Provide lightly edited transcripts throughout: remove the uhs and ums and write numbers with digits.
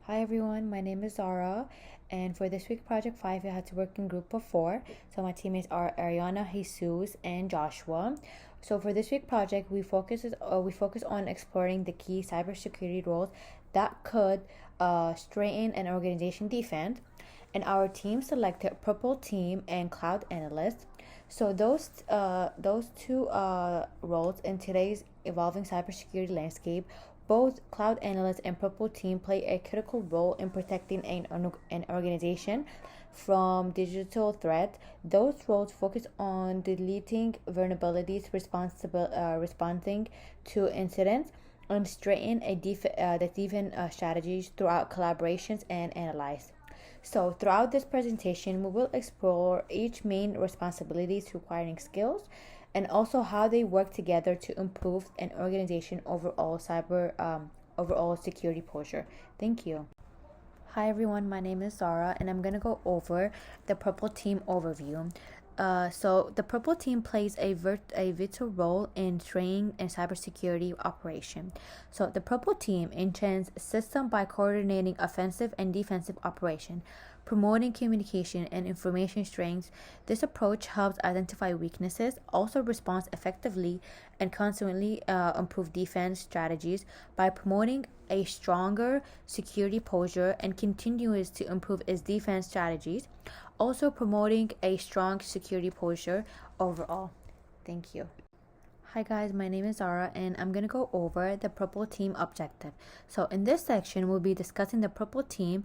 Hi everyone, my name is Zara, and for this week project 5, I had to work in group of 4. So my teammates are Ariana, Jesus, and Joshua. So for this week project, we focus on exploring the key cybersecurity roles that could strengthen an organization defense. And our team selected Purple Team and Cloud Analyst. So those two roles in today's evolving cybersecurity landscape, both Cloud Analyst and Purple Team play a critical role in protecting an organization from digital threats. Those roles focus on deleting vulnerabilities, responding to incidents, and strengthening the defense strategies throughout collaborations and analyze. So, throughout this presentation, we will explore each main responsibilities requiring skills and also how they work together to improve an organization overall security posture. Thank you. Hi everyone, my name is Zara, and I'm gonna go over the Purple Team overview. So the Purple Team plays a vital role in training and cybersecurity operation. So the Purple Team enchants system by coordinating offensive and defensive operation, promoting communication and information strengths. This approach helps identify weaknesses, also responds effectively, and consequently improve defense strategies by promoting a stronger security posture and continues to improve its defense strategies, also promoting a strong security posture overall. Thank you. Hi guys, my name is Zara and I'm going to go over the Purple Team objective. So in this section, we'll be discussing the Purple Team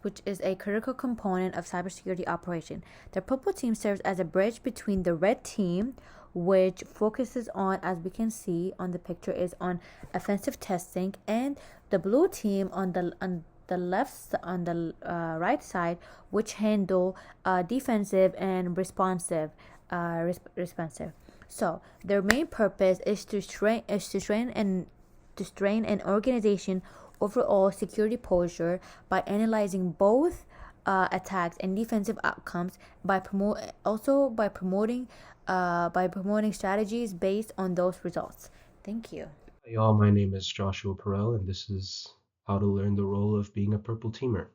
which is a critical component of cybersecurity operation. The Purple Team serves as a bridge between the Red Team, which focuses on, as we can see on the picture, is on offensive testing, and the Blue Team on the right side, which handle defensive and responsive. So their main purpose is to strain an organization overall security posture by analyzing both attacks and defensive outcomes by promoting strategies based on those results. Thank you. Hey y'all, my name is Joshua Perel, and this is how to learn the role of being a Purple Teamer.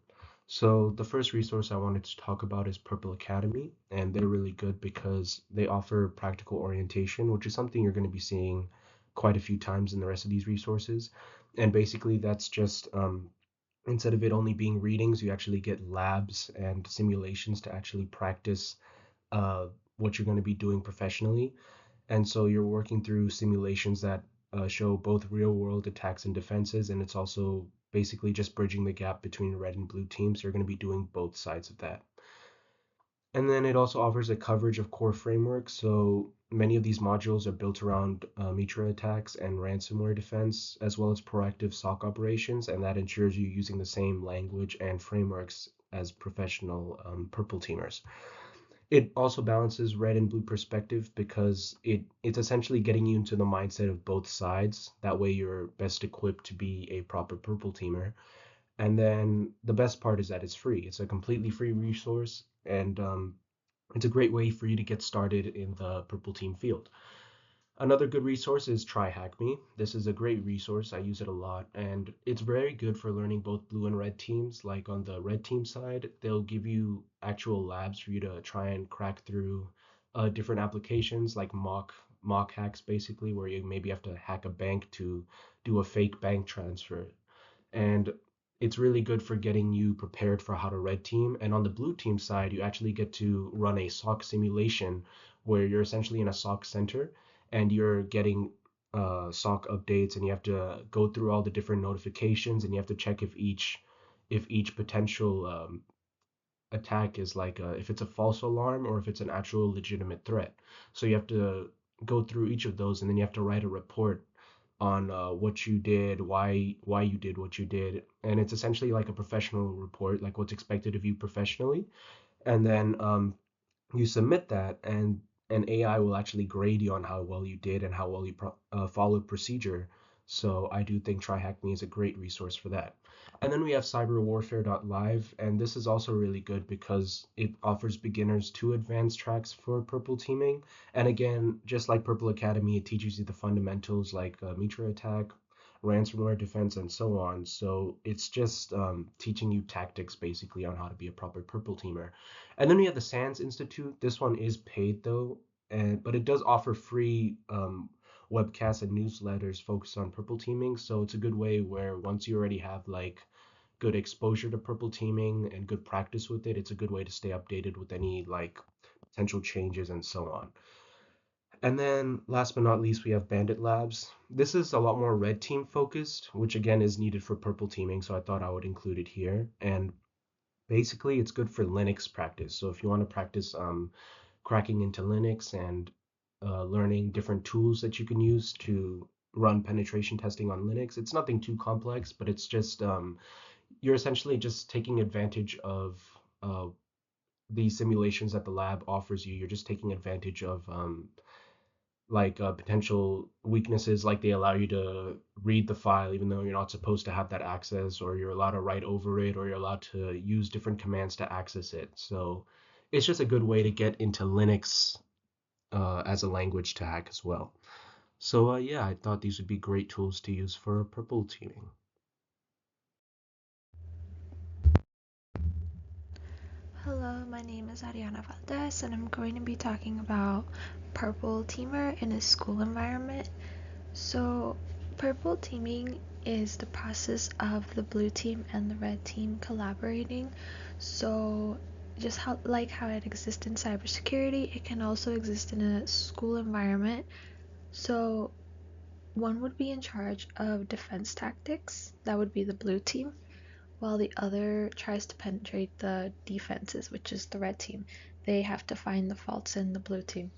So, the first resource I wanted to talk about is Purple Academy, and they're really good because they offer practical orientation, which is something you're going to be seeing quite a few times in the rest of these resources. And basically, that's just instead of it only being readings, you actually get labs and simulations to actually practice uh, what you're going to be doing professionally. And so you're working through simulations that show both real world attacks and defenses, and it's also basically just bridging the gap between red and blue teams. You're going to be doing both sides of that. And then it also offers a coverage of core frameworks. So many of these modules are built around Mitra attacks and ransomware defense, as well as proactive SOC operations, and that ensures you using the same language and frameworks as professional purple teamers. It also balances red and blue perspective because it's essentially getting you into the mindset of both sides. That way you're best equipped to be a proper purple teamer. And then the best part is that it's free. It's a completely free resource, and it's a great way for you to get started in the purple team field. Another good resource is TryHackMe. This is a great resource. I use it a lot, and it's very good for learning both blue and red teams. Like on the red team side, they'll give you actual labs for you to try and crack through different applications, like mock hacks, basically, where you maybe have to hack a bank to do a fake bank transfer. And it's really good for getting you prepared for how to red team. And on the blue team side, you actually get to run a SOC simulation where you're essentially in a SOC center and you're getting SOC updates, and you have to go through all the different notifications, and you have to check if each potential attack is like if it's a false alarm or if it's an actual legitimate threat. So you have to go through each of those, and then you have to write a report on what you did, why you did what you did, and it's essentially like a professional report, like what's expected of you professionally. And then you submit that, and an AI will actually grade you on how well you did and how well you followed procedure. So I do think TryHackMe is a great resource for that. And then we have cyberwarfare.live, and this is also really good because it offers beginners to advanced tracks for purple teaming. And again, just like Purple Academy, it teaches you the fundamentals like Mitra attack, ransomware defense, and so on. So it's just teaching you tactics basically on how to be a proper purple teamer. And then we have the SANS Institute. This one is paid though, but it does offer free webcasts and newsletters focused on purple teaming. So it's a good way where once you already have like good exposure to purple teaming and good practice with it, it's a good way to stay updated with any like potential changes and so on. And then last but not least, we have Bandit Labs. This is a lot more red team focused, which again is needed for purple teaming, so I thought I would include it here. And basically, it's good for Linux practice. So if you want to practice cracking into Linux and learning different tools that you can use to run penetration testing on Linux, it's nothing too complex, but it's just you're essentially just taking advantage of the simulations that the lab offers you. You're just taking advantage of potential weaknesses, like they allow you to read the file even though you're not supposed to have that access, or you're allowed to write over it, or you're allowed to use different commands to access it. So it's just a good way to get into Linux as a language to hack as well. So yeah, I thought these would be great tools to use for purple teaming. Hello, my name is Ariana Valdez, and I'm going to be talking about purple teamer in a school environment. So, purple teaming is the process of the blue team and the red team collaborating. So, just how it exists in cybersecurity, it can also exist in a school environment. So, one would be in charge of defense tactics, that would be the blue team, while the other tries to penetrate the defenses, which is the red team. They have to find the faults in the blue team.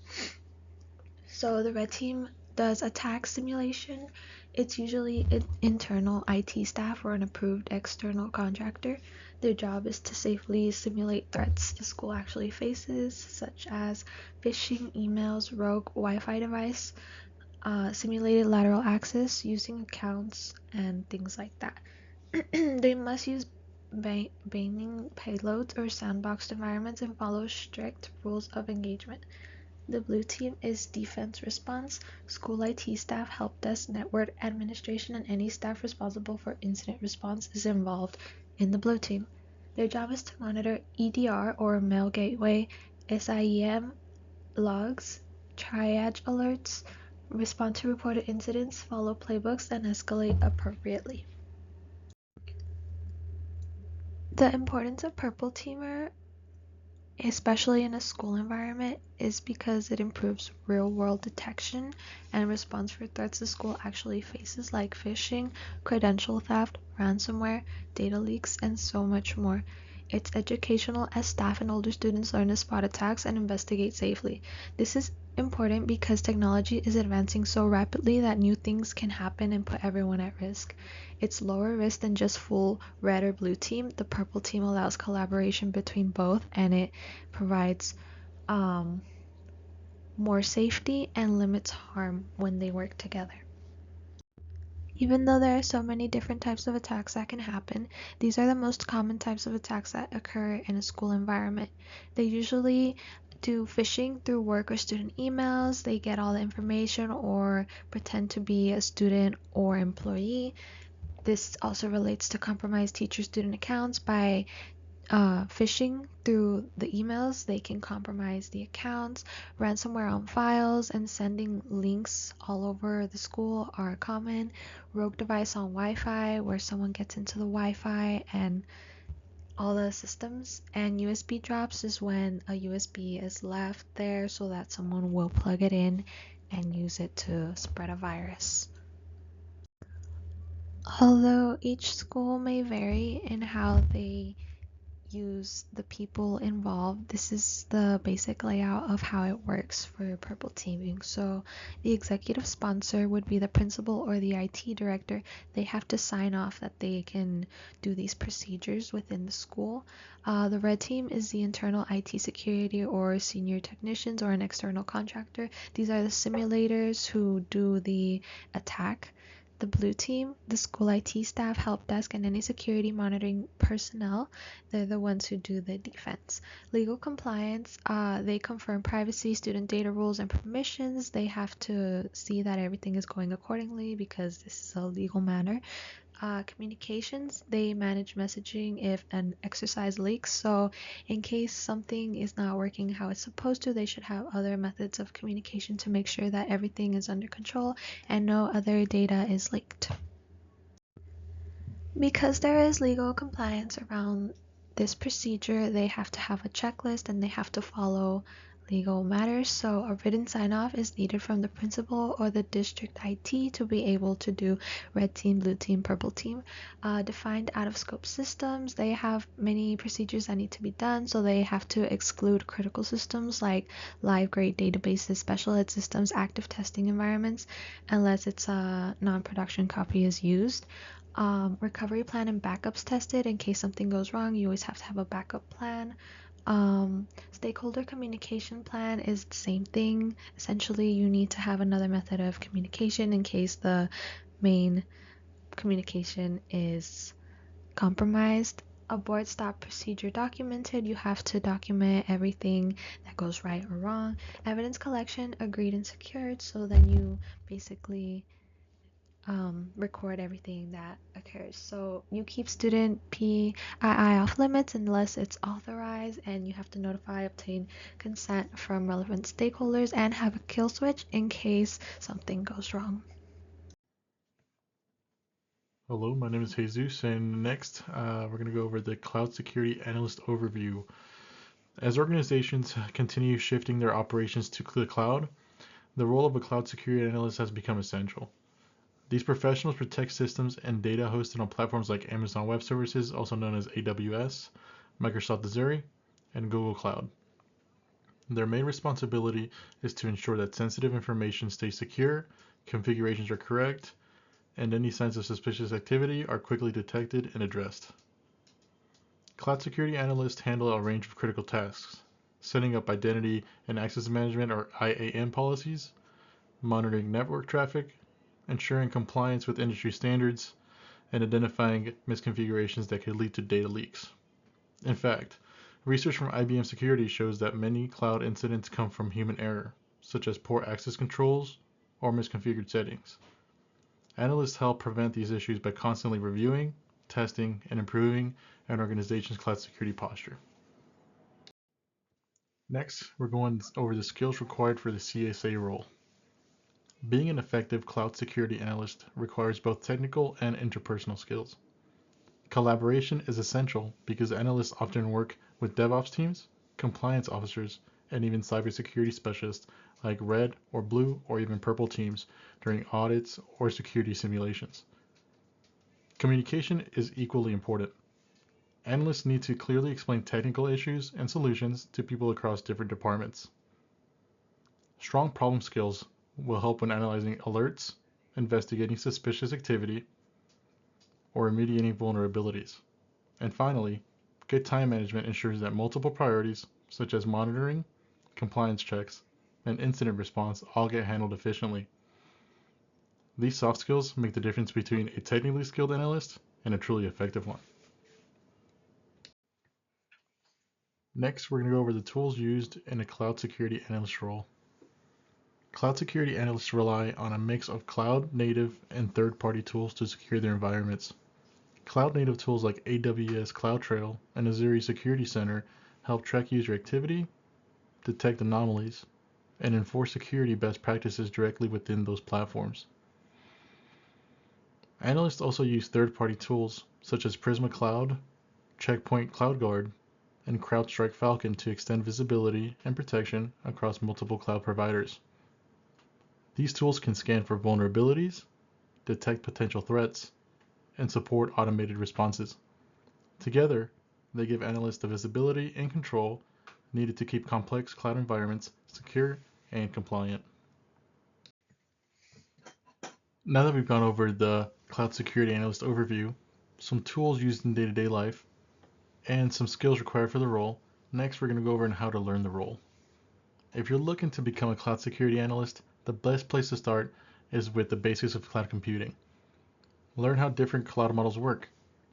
So the red team does attack simulation. It's usually an internal IT staff or an approved external contractor. Their job is to safely simulate threats the school actually faces, such as phishing, emails, rogue Wi-Fi device, simulated lateral access using accounts, and things like that. They must use banning payloads or sandboxed environments and follow strict rules of engagement. The blue team is defense response, school IT staff, help desk, network administration, and any staff responsible for incident response is involved in the blue team. Their job is to monitor EDR or mail gateway, SIEM logs, triage alerts, respond to reported incidents, follow playbooks, and escalate appropriately. The importance of purple teamer, especially in a school environment, is because it improves real-world detection and response for threats the school actually faces, like phishing, credential theft, ransomware, data leaks, and so much more. It's educational as staff and older students learn to spot attacks and investigate safely. This is important because technology is advancing so rapidly that new things can happen and put everyone at risk. It's lower risk than just full red or blue team. The purple team allows collaboration between both, and it provides more safety and limits harm when they work together. Even though there are so many different types of attacks that can happen, these are the most common types of attacks that occur in a school environment. They usually do phishing through work or student emails. They get all the information or pretend to be a student or employee. This also relates to compromised teacher-student accounts. By phishing through the emails, they can compromise the accounts. Ransomware on files and sending links all over the school are common. Rogue device on Wi-Fi, where someone gets into the Wi-Fi and all the systems. And USB drops is when a USB is left there so that someone will plug it in and use it to spread a virus. Although each school may vary in how they use the people involved, this is the basic layout of how it works for purple teaming. So the executive sponsor would be the principal or the IT director. They have to sign off that they can do these procedures within the school. The red team is the internal IT security or senior technicians or an external contractor. These are the simulators who do the attack. the blue team, the school IT staff, help desk, and any security monitoring personnel. They're the ones who do the defense. Legal compliance, they confirm privacy, student data rules, and permissions. They have to see that everything is going accordingly because this is a legal matter. Communications, they manage messaging if an exercise leaks. So in case something is not working how it's supposed to, they should have other methods of communication to make sure that everything is under control and no other data is leaked. Because there is legal compliance around this procedure, they have to have a checklist and they have to follow legal matters. So a written sign-off is needed from the principal or the district IT to be able to do red team, blue team, purple team. Defined out-of-scope systems, they have many procedures that need to be done, so they have to exclude critical systems like live grade databases, special ed systems, active testing environments, unless it's a non-production copy is used. Recovery plan and backups tested in case something goes wrong. You always have to have a backup plan. Stakeholder communication plan is the same thing. Essentially, you need to have another method of communication in case the main communication is compromised. A board stop procedure documented. You have to document everything that goes right or wrong. Evidence collection agreed and secured. So then you basically record everything that occurs. So you keep student PII off limits unless it's authorized, and you have to notify, obtain consent from relevant stakeholders, and have a kill switch in case something goes wrong. Hello, my name is Jesus, and next we're going to go over the Cloud Security Analyst overview. As organizations continue shifting their operations to the cloud, the role of a cloud security analyst has become essential. These professionals protect systems and data hosted on platforms like Amazon Web Services, also known as AWS, Microsoft Azure, and Google Cloud. Their main responsibility is to ensure that sensitive information stays secure, configurations are correct, and any signs of suspicious activity are quickly detected and addressed. Cloud security analysts handle a range of critical tasks, setting up identity and access management or IAM policies, monitoring network traffic, ensuring compliance with industry standards, and identifying misconfigurations that could lead to data leaks. In fact, research from IBM Security shows that many cloud incidents come from human error, such as poor access controls or misconfigured settings. Analysts help prevent these issues by constantly reviewing, testing, and improving an organization's cloud security posture. Next, we're going over the skills required for the CSA role. Being an effective cloud security analyst requires both technical and interpersonal skills. Collaboration is essential because analysts often work with DevOps teams, compliance officers, and even cybersecurity specialists like red or blue or even purple teams during audits or security simulations. Communication is equally important. Analysts need to clearly explain technical issues and solutions to people across different departments. Strong problem skills will help when analyzing alerts, investigating suspicious activity, or remediating vulnerabilities. And finally, good time management ensures that multiple priorities, such as monitoring, compliance checks, and incident response, all get handled efficiently. These soft skills make the difference between a technically skilled analyst and a truly effective one. Next, we're going to go over the tools used in a cloud security analyst role. Cloud security analysts rely on a mix of cloud-native and third-party tools to secure their environments. Cloud-native tools like AWS CloudTrail and Azure Security Center help track user activity, detect anomalies, and enforce security best practices directly within those platforms. Analysts also use third-party tools such as Prisma Cloud, Checkpoint CloudGuard, and CrowdStrike Falcon to extend visibility and protection across multiple cloud providers. These tools can scan for vulnerabilities, detect potential threats, and support automated responses. Together, they give analysts the visibility and control needed to keep complex cloud environments secure and compliant. Now that we've gone over the cloud security analyst overview, some tools used in day-to-day life, and some skills required for the role, next we're going to go over how to learn the role. If you're looking to become a cloud security analyst, the best place to start is with the basics of cloud computing. Learn how different cloud models work: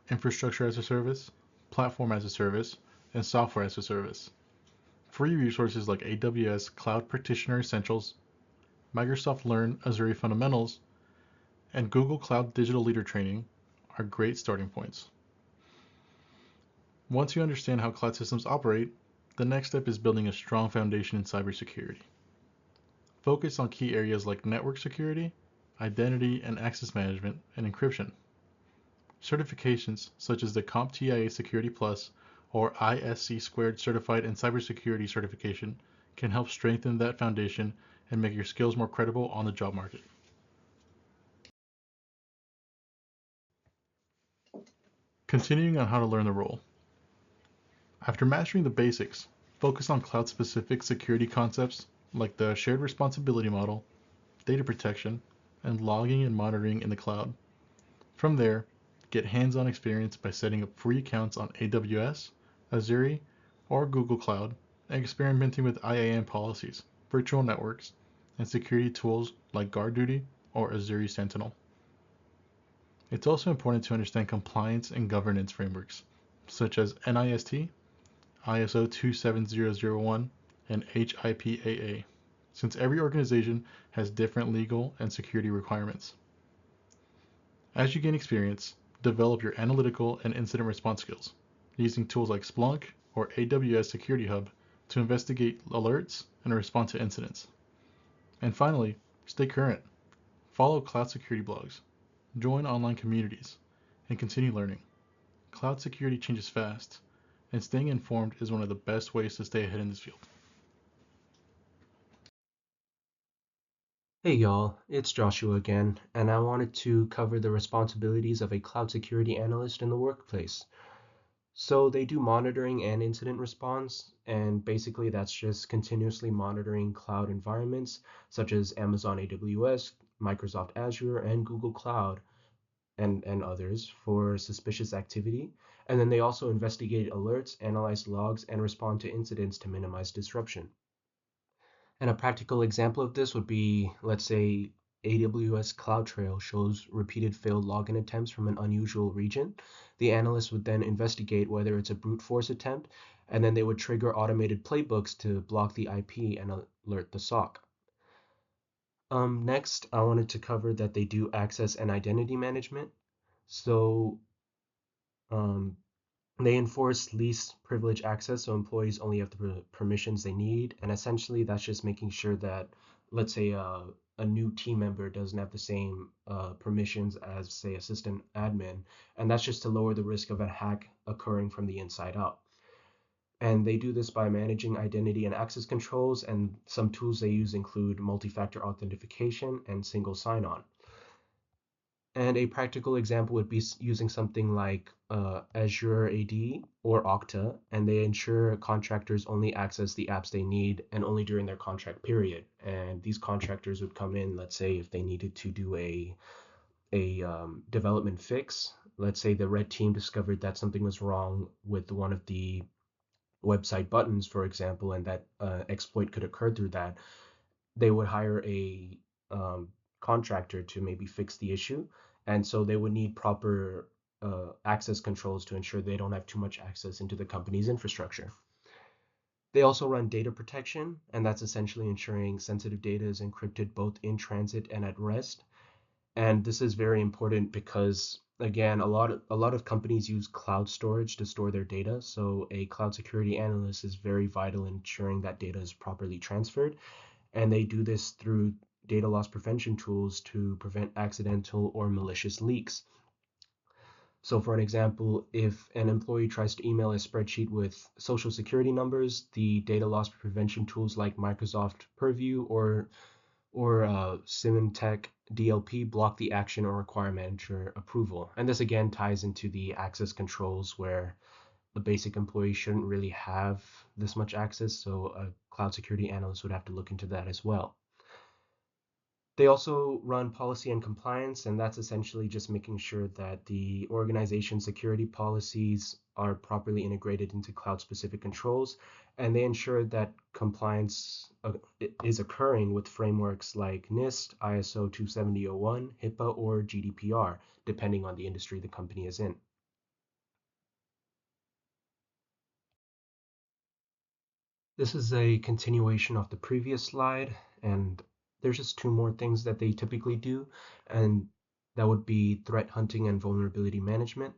infrastructure as a service, platform as a service, and software as a service. Free resources like AWS Cloud Practitioner Essentials, Microsoft Learn Azure Fundamentals, and Google Cloud Digital Leader Training are great starting points. Once you understand how cloud systems operate, the next step is building a strong foundation in cybersecurity. Focus on key areas like network security, identity and access management, and encryption. Certifications such as the CompTIA Security Plus or ISC Squared Certified in Cybersecurity certification can help strengthen that foundation and make your skills more credible on the job market. Continuing on how to learn the role. After mastering the basics, focus on cloud-specific security concepts like the shared responsibility model, data protection, and logging and monitoring in the cloud. From there, get hands-on experience by setting up free accounts on AWS, Azure, or Google Cloud, and experimenting with IAM policies, virtual networks, and security tools like GuardDuty or Azure Sentinel. It's also important to understand compliance and governance frameworks, such as NIST, ISO 27001, and HIPAA, since every organization has different legal and security requirements. As you gain experience, develop your analytical and incident response skills, using tools like Splunk or AWS Security Hub to investigate alerts and respond to incidents. And finally, stay current. Follow cloud security blogs, join online communities, and continue learning. Cloud security changes fast, and staying informed is one of the best ways to stay ahead in this field. Hey y'all, it's Joshua again, and I wanted to cover the responsibilities of a cloud security analyst in the workplace. So they do monitoring and incident response, and basically that's just continuously monitoring cloud environments such as Amazon AWS, Microsoft Azure, and Google Cloud, and others for suspicious activity. And then they also investigate alerts, analyze logs, and respond to incidents to minimize disruption. And a practical example of this would be, let's say, AWS CloudTrail shows repeated failed login attempts from an unusual region. The analyst would then investigate whether it's a brute force attempt, and then they would trigger automated playbooks to block the IP and alert the SOC. Next, I wanted to cover that they do access and identity management. So um, they enforce least privilege access, so employees only have the permissions they need, and essentially that's just making sure that, let's say, a new team member doesn't have the same permissions as, say, a system admin, and that's just to lower the risk of a hack occurring from the inside out. And they do this by managing identity and access controls, and some tools they use include multi-factor authentication and single sign-on. And a practical example would be using something like Azure AD or Okta, and they ensure contractors only access the apps they need and only during their contract period. And these contractors would come in, let's say, if they needed to do a development fix. Let's say the red team discovered that something was wrong with one of the website buttons, for example, and that exploit could occur through that. They would hire a contractor to maybe fix the issue. And so they would need proper access controls to ensure they don't have too much access into the company's infrastructure. They also run data protection, and that's essentially ensuring sensitive data is encrypted both in transit and at rest. And this is very important because, again, a lot of companies use cloud storage to store their data. So a cloud security analyst is very vital in ensuring that data is properly transferred. And they do this through data loss prevention tools to prevent accidental or malicious leaks. So for an example, if an employee tries to email a spreadsheet with social security numbers, the data loss prevention tools like Microsoft Purview or Symantec DLP block the action or require manager approval. And this again ties into the access controls where the basic employee shouldn't really have this much access, so a cloud security analyst would have to look into that as well. They also run policy and compliance, and that's essentially just making sure that the organization security policies are properly integrated into cloud-specific controls, and they ensure that compliance is occurring with frameworks like NIST, ISO 27001, HIPAA, or GDPR, depending on the industry the company is in. This is a continuation of the previous slide, and there's just two more things that they typically do, and that would be threat hunting and vulnerability management.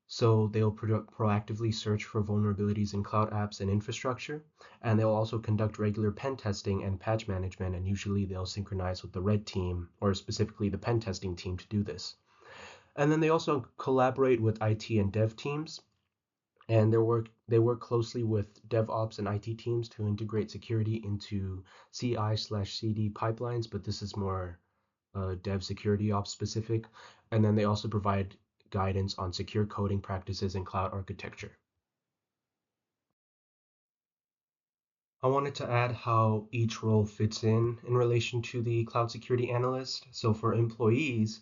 So they'll proactively search for vulnerabilities in cloud apps and infrastructure, and they'll also conduct regular pen testing and patch management, and usually they'll synchronize with the red team, or specifically the pen testing team, to do this. And then they also collaborate with IT and dev teams, and they work closely with DevOps and IT teams to integrate security into CI/CD pipelines, but this is more dev security ops specific. And then they also provide guidance on secure coding practices and cloud architecture. I wanted to add how each role fits in relation to the cloud security analyst. So for employees,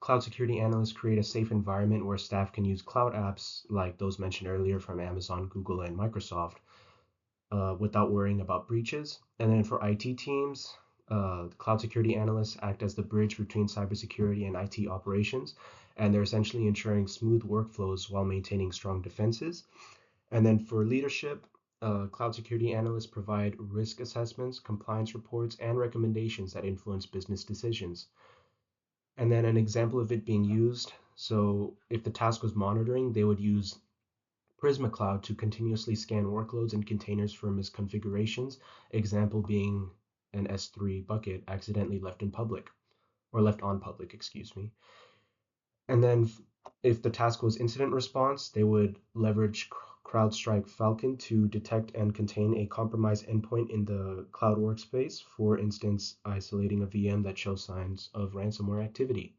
cloud security analysts create a safe environment where staff can use cloud apps like those mentioned earlier from Amazon, Google, and Microsoft without worrying about breaches. And then for IT teams, cloud security analysts act as the bridge between cybersecurity and IT operations, and they're essentially ensuring smooth workflows while maintaining strong defenses. And then for leadership, cloud security analysts provide risk assessments, compliance reports, and recommendations that influence business decisions. And then an example of it being used, so if the task was monitoring, they would use Prisma Cloud to continuously scan workloads and containers for misconfigurations, example being an S3 bucket accidentally left in public, or left on public, excuse me. And then if the task was incident response, they would leverage CrowdStrike Falcon to detect and contain a compromised endpoint in the cloud workspace, for instance, isolating a VM that shows signs of ransomware activity.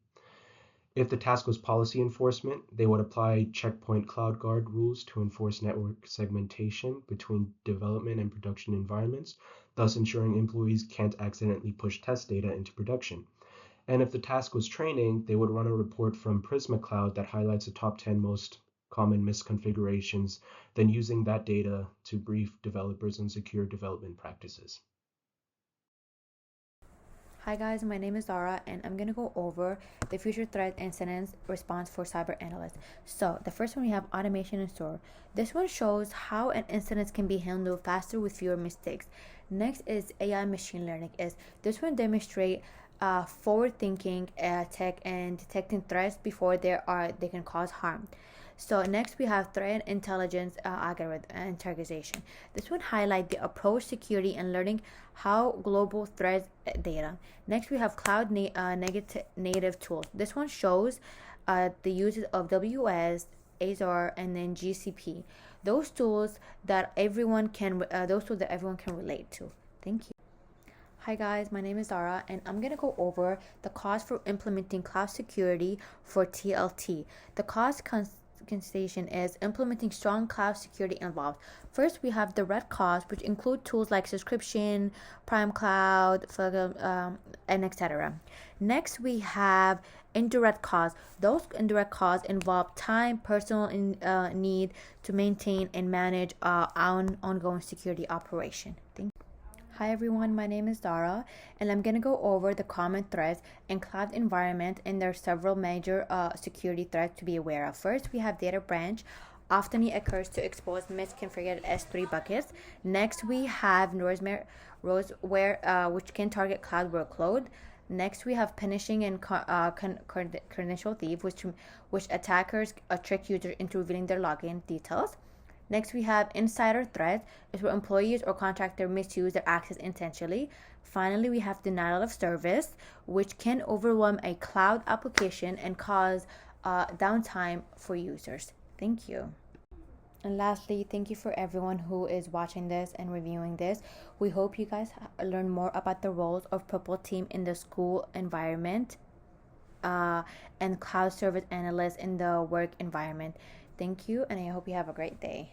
If the task was policy enforcement, they would apply Checkpoint Cloud Guard rules to enforce network segmentation between development and production environments, thus ensuring employees can't accidentally push test data into production. And if the task was training, they would run a report from Prisma Cloud that highlights the top 10 most common misconfigurations, then using that data to brief developers on secure development practices. Hi guys, my name is Zara and I'm going to go over the future threat incident response for cyber analysts. So the first one we have automation and store. This one shows how an incident can be handled faster with fewer mistakes. Next is AI machine learning. This one demonstrate forward thinking tech and detecting threats before they can cause harm. So next we have threat intelligence algorithm interrogation. This one highlight the approach security and learning how global threats data. Next we have cloud native tools. This one shows the uses of WS, Azure, and then GCP. Those tools that everyone can relate to. Thank you. Hi guys, my name is Zara and I'm going to go over the cost for implementing cloud security for TLT. The cost consideration is implementing strong cloud security involved. First, we have direct costs, which include tools like subscription, Prime Cloud, and etc. Next, we have indirect costs. Those indirect costs involve time, personal need to maintain and manage ongoing security operation. Thank you. Hi everyone, my name is Dara and I'm going to go over the common threats in cloud environment, and there are several major security threats to be aware of. First, we have data branch. Often it occurs to expose misconfigured S3 buckets. Next, we have roseware, which can target cloud workload. Next, we have punishing and credential thief, which attackers trick users into revealing their login details. Next, we have insider threats, is where employees or contractors misuse their access intentionally. Finally, we have denial of service, which can overwhelm a cloud application and cause downtime for users. Thank you. And lastly, thank you for everyone who is watching this and reviewing this. We hope you guys learn more about the roles of Purple Team in the school environment and cloud service analysts in the work environment. Thank you, and I hope you have a great day.